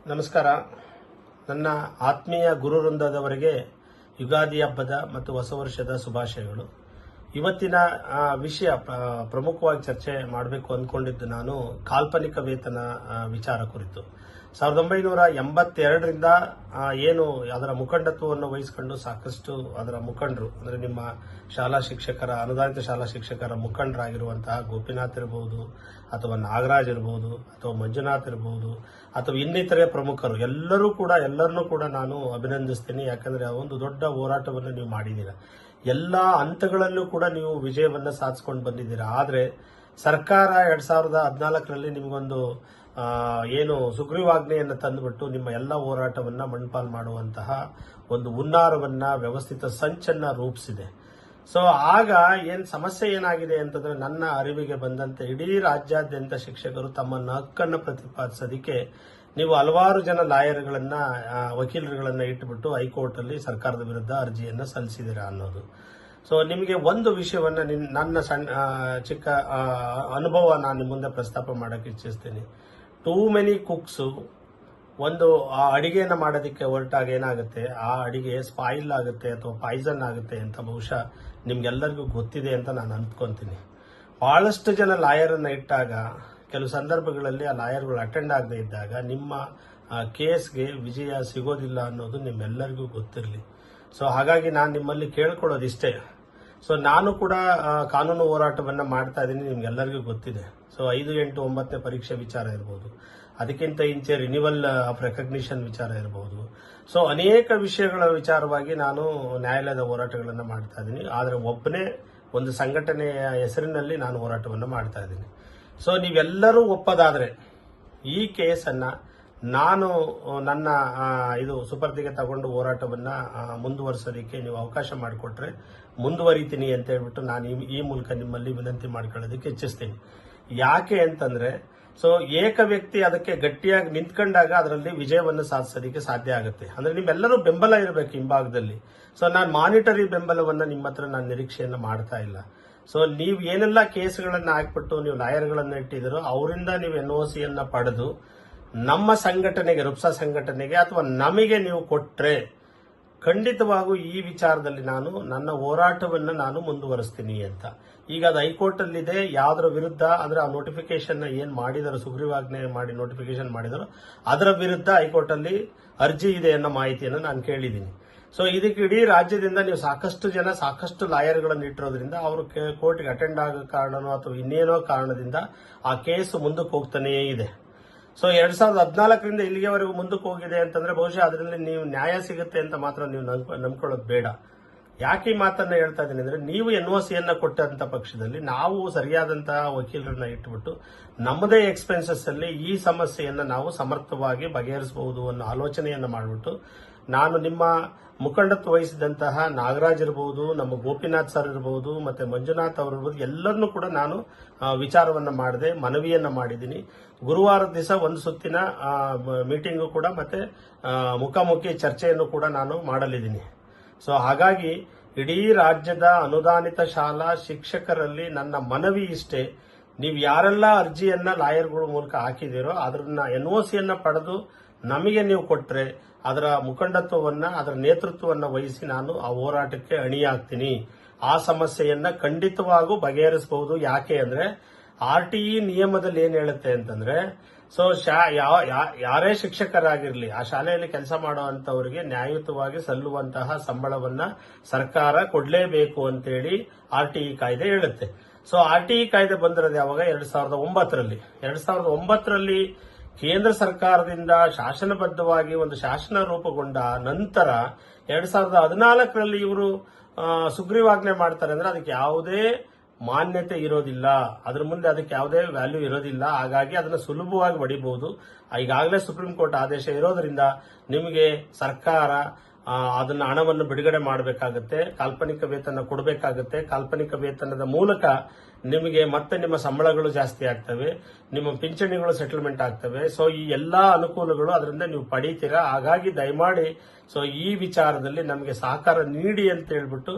ನಮಸ್ಕಾರ. ನನ್ನ ಆತ್ಮೀಯ ಗುರುವೃಂದದವರಿಗೆ ಯುಗಾದಿ ಹಬ್ಬದ ಮತ್ತು ಹೊಸ ವರ್ಷದ ಶುಭಾಶಯಗಳು. ಇವತ್ತಿನ ವಿಷಯ ಪ್ರಮುಖವಾಗಿ ಚರ್ಚೆ ಮಾಡಬೇಕು ಅಂದ್ಕೊಂಡಿದ್ದು ನಾನು ಕಾಲ್ಪನಿಕ ವೇತನ ವಿಚಾರ ಕುರಿತು. 1982ರಿಂದ ಏನು ಅದರ ಮುಖಂಡತ್ವವನ್ನು ವಹಿಸಿಕೊಂಡು ಸಾಕಷ್ಟು ಅದರ ಮುಖಂಡರು ಅಂದರೆ ನಿಮ್ಮ ಶಾಲಾ ಶಿಕ್ಷಕರ ಅನುದಾನಿತ ಶಾಲಾ ಶಿಕ್ಷಕರ ಮುಖಂಡರಾಗಿರುವಂತಹ ಗೋಪಿನಾಥ್ ಇರಬಹುದು ಅಥವಾ ನಾಗರಾಜ್ ಇರಬಹುದು ಅಥವಾ ಮಂಜುನಾಥ್ ಇರಬಹುದು ಅಥವಾ ಇನ್ನಿತರೆ ಪ್ರಮುಖರು ಎಲ್ಲರನ್ನೂ ಕೂಡ ನಾನು ಅಭಿನಂದಿಸ್ತೀನಿ. ಯಾಕಂದ್ರೆ ಒಂದು ದೊಡ್ಡ ಹೋರಾಟವನ್ನು ನೀವು ಮಾಡಿದ್ದೀರಾ. ಎಲ್ಲಾ ಹಂತಗಳಲ್ಲೂ ಕೂಡ ನೀವು ವಿಜಯವನ್ನ ಸಾಧಿಸಿಕೊಂಡು ಬಂದಿದ್ದೀರಾ. ಆದ್ರೆ ಸರ್ಕಾರ 2014ರಲ್ಲಿ ನಿಮಗೊಂದು ಏನು ಸುಗ್ರೀವಾಜ್ಞೆಯನ್ನು ತಂದುಬಿಟ್ಟು ನಿಮ್ಮ ಎಲ್ಲ ಹೋರಾಟವನ್ನ ಮಣ್ಪಾಲ್ ಮಾಡುವಂತಹ ಒಂದು ಹುನ್ನಾರವನ್ನ ವ್ಯವಸ್ಥಿತ ಸಂಚನ್ನ ರೂಪಿಸಿದೆ. ಸೊ ಆಗ ಸಮಸ್ಯೆ ಏನಾಗಿದೆ ಅಂತಂದ್ರೆ, ನನ್ನ ಅರಿವಿಗೆ ಬಂದಂತೆ ಇಡೀ ರಾಜ್ಯಾದ್ಯಂತ ಶಿಕ್ಷಕರು ತಮ್ಮ ಹಕ್ಕನ್ನು ಪ್ರತಿಪಾದಿಸೋದಕ್ಕೆ ನೀವು ಹಲವಾರು ಜನ ಲಾಯರ್ಗಳನ್ನ ವಕೀಲರುಗಳನ್ನ ಇಟ್ಟುಬಿಟ್ಟು ಹೈಕೋರ್ಟ್ ಅಲ್ಲಿ ಸರ್ಕಾರದ ವಿರುದ್ಧ ಅರ್ಜಿಯನ್ನ ಸಲ್ಲಿಸಿದಿರಾ ಅನ್ನೋದು. ಸೊ ನಿಮಗೆ ಒಂದು ವಿಷಯವನ್ನ ನನ್ನ ಚಿಕ್ಕ ಅನುಭವ ನಾನು ನಿಮ್ಮ ಮುಂದೆ ಪ್ರಸ್ತಾಪ ಮಾಡಕ್ಕೆ ಇಚ್ಛಿಸ್ತೀನಿ. ಟೂ ಮೆನಿ ಕುಕ್ಸ್ ಒಂದು ಆ ಅಡಿಗೆಯನ್ನು ಮಾಡೋದಕ್ಕೆ ಹೊರಟಾಗ ಏನಾಗುತ್ತೆ, ಆ ಅಡಿಗೆ ಸ್ಪಾಯಿಲ್ ಆಗುತ್ತೆ ಅಥವಾ ಪಾಯ್ಸನ್ ಆಗುತ್ತೆ ಅಂತ ಬಹುಶಃ ನಿಮ್ಗೆಲ್ಲರಿಗೂ ಗೊತ್ತಿದೆ ಅಂತ ನಾನು ಅಂದ್ಕೊಂತೀನಿ. ಬಹಳಷ್ಟು ಜನ ಲಾಯರನ್ನ ಇಟ್ಟಾಗ ಕೆಲವು ಸಂದರ್ಭಗಳಲ್ಲಿ ಆ ಲಾಯರ್ಗಳು ಅಟೆಂಡ್ ಆಗದೆ ಇದ್ದಾಗ ನಿಮ್ಮ ಕೇಸ್ಗೆ ವಿಜಯ ಸಿಗೋದಿಲ್ಲ ಅನ್ನೋದು ನಿಮ್ಮೆಲ್ಲರಿಗೂ ಗೊತ್ತಿರಲಿ. ಸೊ ಹಾಗಾಗಿ ನಾನು ನಿಮ್ಮಲ್ಲಿ ಕೇಳ್ಕೊಳ್ಳೋದಿಷ್ಟೇ. ಸೊ ನಾನು ಕೂಡ ಕಾನೂನು ಹೋರಾಟವನ್ನ ಮಾಡ್ತಾ ಇದ್ದೀನಿ, ನಿಮ್ಗೆಲ್ಲರಿಗೂ ಗೊತ್ತಿದೆ. ಸೊ 5, 8, 9ನೇ ಪರೀಕ್ಷೆ ವಿಚಾರ ಇರಬಹುದು, ಅದಕ್ಕಿಂತ ಇಂಚೆ ರಿನಿವಲ್ ಆಫ್ ರೆಕಗ್ನಿಷನ್ ವಿಚಾರ ಇರಬಹುದು. ಸೊ ಅನೇಕ ವಿಷಯಗಳ ವಿಚಾರವಾಗಿ ನಾನು ನ್ಯಾಯಾಲಯದ ಹೋರಾಟಗಳನ್ನು ಮಾಡ್ತಾ ಇದ್ದೀನಿ. ಆದರೆ ಒಬ್ಬನೇ ಒಂದು ಸಂಘಟನೆಯ ಹೆಸರಿನಲ್ಲಿ ನಾನು ಹೋರಾಟವನ್ನು ಮಾಡ್ತಾ ಇದ್ದೀನಿ. ಸೊ ನೀವೆಲ್ಲರೂ ಒಪ್ಪದಾದ್ರೆ ಈ ಕೇಸನ್ನ ನಾನು ನನ್ನ ಇದು ಸುಪರ್ದಿಗೆ ತಗೊಂಡು ಹೋರಾಟವನ್ನ ಮುಂದುವರಿಸೋದಕ್ಕೆ ನೀವು ಅವಕಾಶ ಮಾಡಿಕೊಟ್ರೆ ಮುಂದುವರಿತೀನಿ ಅಂತ ಹೇಳ್ಬಿಟ್ಟು ನಾನು ಈ ಮೂಲಕ ನಿಮ್ಮಲ್ಲಿ ವಿನಂತಿ ಮಾಡ್ಕೊಳ್ಳೋದಕ್ಕೆ ಇಚ್ಛಿಸ್ತೀನಿ. ಯಾಕೆ ಅಂತಂದ್ರೆ, ಸೊ ಏಕ ವ್ಯಕ್ತಿ ಅದಕ್ಕೆ ಗಟ್ಟಿಯಾಗಿ ನಿಂತ್ಕೊಂಡಾಗ ಅದರಲ್ಲಿ ವಿಜಯವನ್ನು ಸಾಧಿಸೋದಕ್ಕೆ ಸಾಧ್ಯ ಆಗುತ್ತೆ. ಅಂದ್ರೆ ನಿಮ್ಮೆಲ್ಲರೂ ಬೆಂಬಲ ಇರಬೇಕು ಹಿಂಭಾಗದಲ್ಲಿ. ಸೊ ನಾನು ಮಾನಿಟರಿ ಬೆಂಬಲವನ್ನ ನಿಮ್ಮ ಹತ್ರ ನಾನು ನಿರೀಕ್ಷೆಯನ್ನ ಮಾಡ್ತಾ ಇಲ್ಲ. ಸೊ ನೀವು ಏನೆಲ್ಲ ಕೇಸ್ಗಳನ್ನ ಹಾಕ್ಬಿಟ್ಟು ನೀವು ಲಾಯರ್ಗಳನ್ನ ಇಟ್ಟಿದ್ರು ಅವರಿಂದ ನೀವು NOC ಯನ್ನ ಪಡೆದು ನಮ್ಮ ಸಂಘಟನೆಗೆ, ರುಪ್ಸಾ ಸಂಘಟನೆಗೆ ಅಥವಾ ನಮಗೆ ನೀವು ಕೊಟ್ರೆ ಖಂಡಿತವಾಗೂ ಈ ವಿಚಾರದಲ್ಲಿ ನಾನು ನನ್ನ ಹೋರಾಟವನ್ನು ನಾನು ಮುಂದುವರಿಸ್ತೀನಿ ಅಂತ. ಈಗ ಅದು ಹೈಕೋರ್ಟ್ ಅಲ್ಲಿದೆ. ಯಾವ್ದರ ವಿರುದ್ಧ ಅಂದ್ರೆ ಆ ನೋಟಿಫಿಕೇಶನ್ ಏನ್ ಮಾಡಿದಾರೋ, ಸುಗ್ರೀವಾಜ್ಞೆ ಮಾಡಿ ನೋಟಿಫಿಕೇಶನ್ ಮಾಡಿದಾರೋ ಅದರ ವಿರುದ್ಧ ಹೈಕೋರ್ಟ್ ಅಲ್ಲಿ ಅರ್ಜಿ ಇದೆ ಅನ್ನೋ ಮಾಹಿತಿಯನ್ನು ನಾನು ಕೇಳಿದ್ದೀನಿ. ಸೊ ಇದಕ್ಕೆ ಇಡೀ ರಾಜ್ಯದಿಂದ ನೀವು ಸಾಕಷ್ಟು ಜನ ಸಾಕಷ್ಟು ಲಾಯರ್ಗಳನ್ನು ಇಟ್ಟಿರೋದ್ರಿಂದ ಅವರು ಕೋರ್ಟ್ಗೆ ಅಟೆಂಡ್ ಆಗೋ ಕಾರಣನೋ ಅಥವಾ ಇನ್ನೇನೋ ಕಾರಣದಿಂದ ಆ ಕೇಸ್ ಮುಂದಕ್ಕೆ ಹೋಗ್ತಾನೇ ಇದೆ. ಸೊ 2014ರಿಂದ ಇಲ್ಲಿಗೆವರೆಗೂ ಮುಂದಕ್ಕೆ ಹೋಗಿದೆ ಅಂತಂದ್ರೆ ಬಹುಶಃ ಅದರಲ್ಲಿ ನೀವು ನ್ಯಾಯ ಸಿಗುತ್ತೆ ಅಂತ ಮಾತ್ರ ನೀವು ನಂಬ್ಕೊಳ್ಳೋದು ಬೇಡ. ಯಾಕೆ ಈ ಮಾತನ್ನ ಹೇಳ್ತಾ ಇದ್ದೀನಿ ಅಂದ್ರೆ, ನೀವು NOC ಯನ್ನ ಕೊಟ್ಟಂತ ಪಕ್ಷದಲ್ಲಿ ನಾವು ಸರಿಯಾದಂತಹ ವಕೀಲರನ್ನ ಇಟ್ಟುಬಿಟ್ಟು ನಮ್ಮದೇ ಎಕ್ಸ್ಪೆನ್ಸಸ್ ಅಲ್ಲಿ ಈ ಸಮಸ್ಯೆಯನ್ನ ನಾವು ಸಮರ್ಥವಾಗಿ ಬಗೆಹರಿಸಬಹುದು ಅನ್ನೋ ಆಲೋಚನೆಯನ್ನ ಮಾಡಿಬಿಟ್ಟು ನಾನು ನಿಮ್ಮ ಮುಖಂಡತ್ವ ವಹಿಸಿದಂತಹ ನಾಗರಾಜ್ ಇರಬಹುದು, ನಮ್ಮ ಗೋಪಿನಾಥ್ ಸರ್ ಇರಬಹುದು, ಮತ್ತೆ ಮಂಜುನಾಥ್ ಅವರು ಇರಬಹುದು, ಎಲ್ಲರನ್ನೂ ಕೂಡ ನಾನು ವಿಚಾರವನ್ನ ಮಾಡಿದೆ, ಮನವಿಯನ್ನ ಮಾಡಿದ್ದೀನಿ. ಗುರುವಾರದ ದಿವಸ ಒಂದು ಸುತ್ತಿನ ಮೀಟಿಂಗು ಕೂಡ ಮತ್ತೆ ಮುಖಾಮುಖಿ ಚರ್ಚೆಯನ್ನು ಕೂಡ ನಾನು ಮಾಡಲಿದ್ದೀನಿ. ಸೊ ಹಾಗಾಗಿ ಇಡೀ ರಾಜ್ಯದ ಅನುದಾನಿತ ಶಾಲಾ ಶಿಕ್ಷಕರಲ್ಲಿ ನನ್ನ ಮನವಿ ಇಷ್ಟೇ, ನೀವು ಯಾರೆಲ್ಲ ಅರ್ಜಿಯನ್ನ ಲಾಯರ್ಗಳ ಮೂಲಕ ಹಾಕಿದಿರೋ ಅದನ್ನ NOC ಯನ್ನ ಪಡೆದು ನಮಗೆ ನೀವು ಕೊಟ್ರೆ ಅದರ ಮುಖಂಡತ್ವವನ್ನ, ಅದರ ನೇತೃತ್ವವನ್ನ ವಹಿಸಿ ನಾನು ಆ ಹೋರಾಟಕ್ಕೆ ಅಣಿಯಾಗ್ತೀನಿ. ಆ ಸಮಸ್ಯೆಯನ್ನ ಖಂಡಿತವಾಗೂ ಬಗೆಹರಿಸಬಹುದು. ಯಾಕೆ ಅಂದ್ರೆ RTE ನಿಯಮದಲ್ಲಿ ಏನ್ ಹೇಳುತ್ತೆ ಅಂತಂದ್ರೆ, ಸೊ ಯಾರೇ ಶಿಕ್ಷಕರಾಗಿರ್ಲಿ ಆ ಶಾಲೆಯಲ್ಲಿ ಕೆಲಸ ಮಾಡುವಂತವರಿಗೆ ನ್ಯಾಯಯುತವಾಗಿ ಸಲ್ಲುವಂತಹ ಸಂಬಳವನ್ನ ಸರ್ಕಾರ ಕೊಡ್ಲೇಬೇಕು ಅಂತೇಳಿ RTE ಕಾಯ್ದೆ ಹೇಳುತ್ತೆ. ಸೊ RTE ಕಾಯ್ದೆ ಬಂದಿರೋದು ಯಾವಾಗ? 2009ರಲ್ಲಿ. 2009ರಲ್ಲಿ ಕೇಂದ್ರ ಸರ್ಕಾರದಿಂದ ಶಾಸನಬದ್ಧವಾಗಿ ಒಂದು ಶಾಸನ ರೂಪುಗೊಂಡ ನಂತರ 2014ರಲ್ಲಿ ಇವರು ಸುಗ್ರೀವಾಜ್ಞೆ ಮಾಡ್ತಾರೆ ಅಂದ್ರೆ ಅದಕ್ಕೆ ಯಾವುದೇ ಮಾನ್ಯತೆ ಇರೋದಿಲ್ಲ, ಅದ್ರ ಮುಂದೆ ಅದಕ್ಕೆ ಯಾವುದೇ ವ್ಯಾಲ್ಯೂ ಇರೋದಿಲ್ಲ. ಹಾಗಾಗಿ ಅದನ್ನ ಸುಲಭವಾಗಿ ಹೊಡಿಬಹುದು. ಈಗಾಗಲೇ ಸುಪ್ರೀಂ ಕೋರ್ಟ್ ಆದೇಶ ಇರೋದ್ರಿಂದ ನಿಮಗೆ ಸರ್ಕಾರ ಅದನ್ನ ಹಣವನ್ನು ಬಿಡುಗಡೆ ಮಾಡಬೇಕಾಗುತ್ತೆ, ಕಾಲ್ಪನಿಕ ವೇತನ ಕೊಡಬೇಕಾಗುತ್ತೆ. ಕಾಲ್ಪನಿಕ ವೇತನದ ಮೂಲಕ ನಿಮಗೆ ಮತ್ತೆ ನಿಮ್ಮ ಸಂಬಳಗಳು ಜಾಸ್ತಿ ಆಗ್ತವೆ, ನಿಮ್ಮ ಪಿಂಚಣಿಗಳು ಸೆಟಲ್ಮೆಂಟ್ ಆಗ್ತವೆ. ಸೊ ಈ ಎಲ್ಲಾ ಅನುಕೂಲಗಳು ಅದರಿಂದ ನೀವು ಪಡೀತೀರಾ. ಹಾಗಾಗಿ ದಯಮಾಡಿ ಸೊ ಈ ವಿಚಾರದಲ್ಲಿ ನಮಗೆ ಸಹಕಾರ ನೀಡಿ ಅಂತ ಹೇಳ್ಬಿಟ್ಟು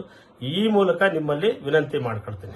ಈ ಮೂಲಕ ನಿಮ್ಮಲ್ಲಿ ವಿನಂತಿ ಮಾಡ್ಕೊಳ್ತೀನಿ.